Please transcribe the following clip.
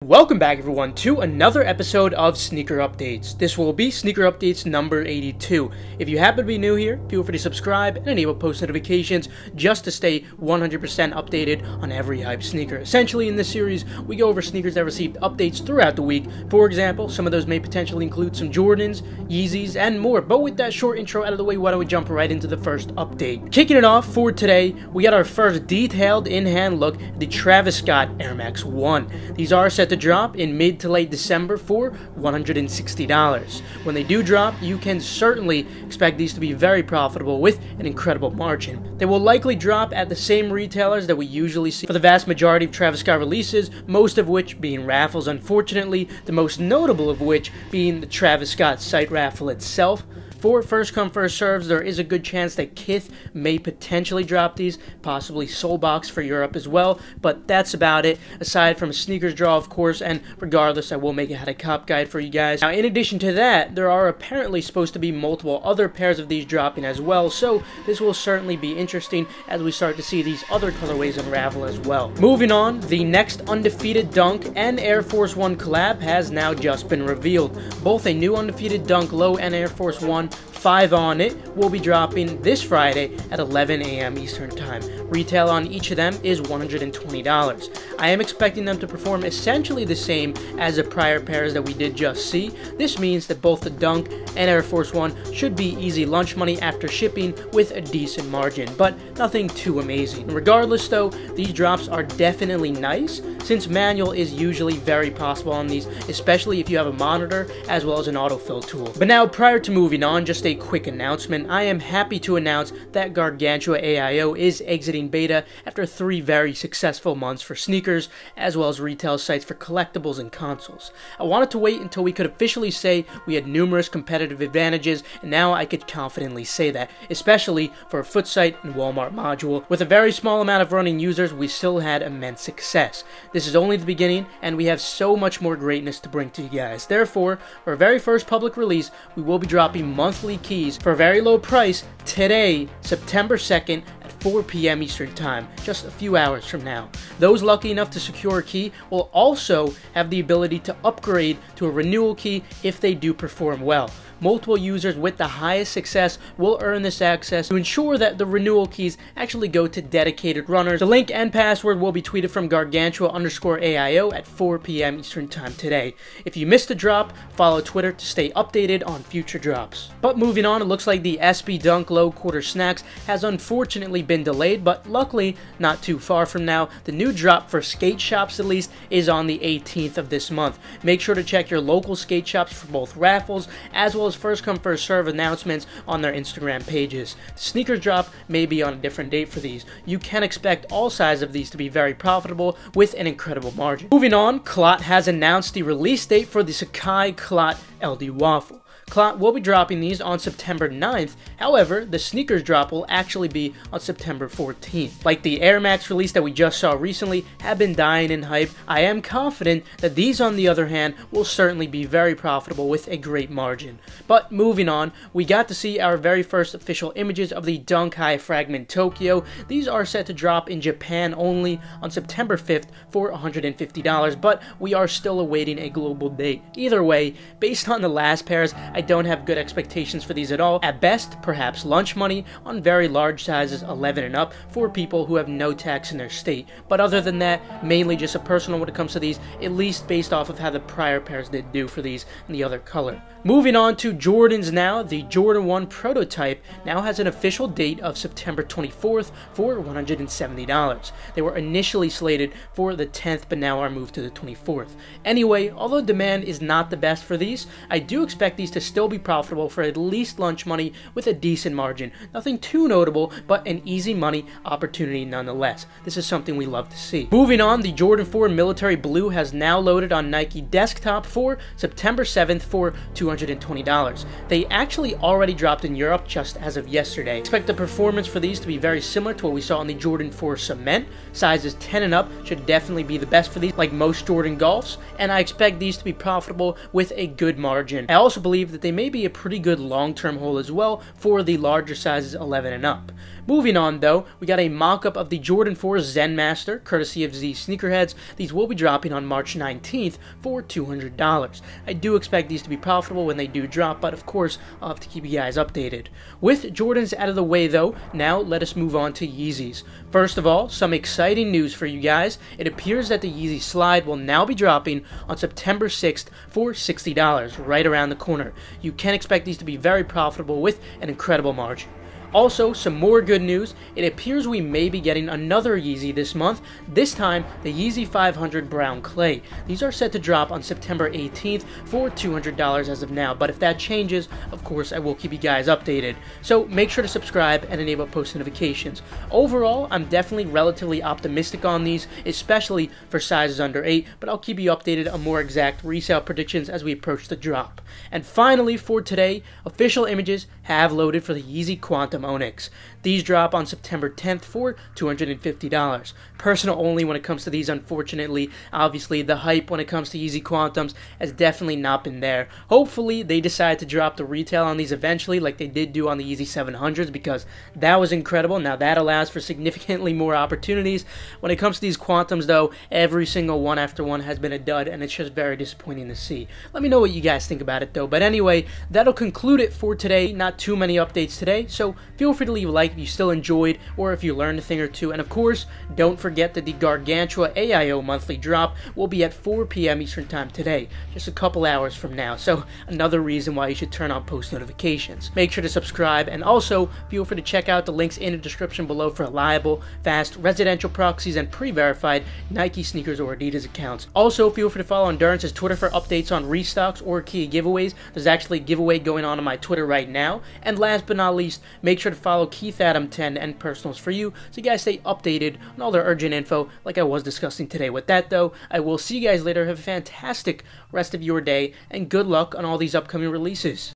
Welcome back everyone to another episode of Sneaker Updates. This will be Sneaker Updates number 82. If you happen to be new here, feel free to subscribe and enable post notifications just to stay 100% updated on every hype sneaker. Essentially in this series, we go over sneakers that received updates throughout the week. For example, some of those may potentially include some Jordans, Yeezys, and more. But with that short intro out of the way, why don't we jump right into the first update. Kicking it off for today, we got our first detailed in-hand look at the Travis Scott Air Max 1. These are set to drop in mid to late December for $160. When they do drop, you can certainly expect these to be very profitable with an incredible margin. They will likely drop at the same retailers that we usually see for the vast majority of Travis Scott releases, most of which being raffles, unfortunately, the most notable of which being the Travis Scott site raffle itself. For first come first serves, there is a good chance that Kith may potentially drop these, possibly Soulbox for Europe as well, but that's about it, aside from a sneakers draw of course, and regardless I will make a how to cop guide for you guys. Now in addition to that, there are apparently supposed to be multiple other pairs of these dropping as well, so this will certainly be interesting as we start to see these other colorways unravel as well. Moving on, the next Undefeated Dunk and Air Force 1 collab has now just been revealed. Both a new Undefeated Dunk Low and Air Force 1 5 on it will be dropping this Friday at 11 a.m. Eastern Time. Retail on each of them is $120. I am expecting them to perform essentially the same as the prior pairs that we did just see. This means that both the Dunk and Air Force 1 should be easy lunch money after shipping with a decent margin, but nothing too amazing. Regardless though, these drops are definitely nice since manual is usually very possible on these, especially if you have a monitor as well as an autofill tool. But now prior to moving on, just a quick announcement. I am happy to announce that Gargantua AIO is exiting beta after 3 very successful months for sneakers, as well as retail sites for collectibles and consoles. I wanted to wait until we could officially say we had numerous competitive advantages, and now I could confidently say that, especially for a foot site and Walmart module. With a very small amount of running users, we still had immense success. This is only the beginning, and we have so much more greatness to bring to you guys. Therefore, for our very first public release, we will be dropping monthly keys for a very low price today, September 2nd at 4 p.m. Eastern Time, just a few hours from now. Those lucky enough to secure a key will also have the ability to upgrade to a renewal key if they do perform well. Multiple users with the highest success will earn this access to ensure that the renewal keys actually go to dedicated runners. The link and password will be tweeted from Gargantua_AIO at 4 p.m. Eastern Time today. If you missed a drop, follow Twitter to stay updated on future drops. But moving on, it looks like the SB Dunk Low Quarter Snacks has unfortunately been delayed, but luckily not too far from now. The new drop for skate shops at least is on the 18th of this month. Make sure to check your local skate shops for both raffles as well as first come first serve announcements on their Instagram pages. The sneakers drop may be on a different date for these. You can expect all sizes of these to be very profitable with an incredible margin. Moving on, Clot has announced the release date for the Sakai Clot LD Waffle. Clot will be dropping these on September 9th, however, the sneakers drop will actually be on September 14th. Like the Air Max release that we just saw recently have been dying in hype, I am confident that these on the other hand will certainly be very profitable with a great margin. But moving on, we got to see our very first official images of the Dunk High Fragment Tokyo. These are set to drop in Japan only on September 5th for $150, but we are still awaiting a global date. Either way, based on the last pairs, I don't have good expectations for these at all. At best, perhaps lunch money on very large sizes 11 and up for people who have no tax in their state. But other than that, mainly just a personal when it comes to these, at least based off of how the prior pairs did do for these in the other color. Moving on to Jordans now, the Jordan 1 prototype now has an official date of September 24th for $170. They were initially slated for the 10th, but now are moved to the 24th. Anyway, although demand is not the best for these, I do expect these to still be profitable for at least lunch money with a decent margin. Nothing too notable, but an easy money opportunity nonetheless. This is something we love to see. Moving on, the Jordan 4 Military Blue has now loaded on Nike Desktop for September 7th for $220. They actually already dropped in Europe just as of yesterday. Expect the performance for these to be very similar to what we saw on the Jordan 4 Cement. Sizes 10 and up should definitely be the best for these, like most Jordan Golfs, and I expect these to be profitable with a good margin. I also believe that that they may be a pretty good long-term hold as well for the larger sizes 11 and up. Moving on though, we got a mock-up of the Jordan 4 Zen Master, courtesy of Z Sneakerheads. These will be dropping on March 19th for $200. I do expect these to be profitable when they do drop, but of course, I'll have to keep you guys updated. With Jordans out of the way though, now let us move on to Yeezys. First of all, some exciting news for you guys. It appears that the Yeezy Slide will now be dropping on September 6th for $60, right around the corner. You can expect these to be very profitable with an incredible margin. Also, some more good news. It appears we may be getting another Yeezy this month, this time the Yeezy 500 Brown Clay. These are set to drop on September 18th for $200 as of now, but if that changes, of course, I will keep you guys updated. So make sure to subscribe and enable post notifications. Overall, I'm definitely relatively optimistic on these, especially for sizes under 8, but I'll keep you updated on more exact resale predictions as we approach the drop. And finally, for today, official images have loaded for the Yeezy Quantum Onyx. These drop on September 10th for $250. Personal only when it comes to these, unfortunately. Obviously, the hype when it comes to Yeezy Quantums has definitely not been there. Hopefully, they decide to drop the retail on these eventually like they did do on the Yeezy 700s, because that was incredible. Now, that allows for significantly more opportunities. When it comes to these Quantums, though, every single one after one has been a dud, and it's just very disappointing to see. Let me know what you guys think about it, though. But anyway, that'll conclude it for today. Not too many updates today, so feel free to leave a like if you still enjoyed or if you learned a thing or two. And of course, don't forget that the Gargantua AIO monthly drop will be at 4 p.m. Eastern Time today, just a couple hours from now. So another reason why you should turn on post notifications. Make sure to subscribe, and also feel free to check out the links in the description below for reliable, fast, residential proxies and pre-verified Nike sneakers or Adidas accounts. Also, feel free to follow Endurance's Twitter for updates on restocks or key giveaways. There's actually a giveaway going on my Twitter right now. And last but not least, make sure to follow Keith Adam 10 and Personals for You so you guys stay updated on all their urgent info like I was discussing today. With that though, I will see you guys later. Have a fantastic rest of your day and good luck on all these upcoming releases.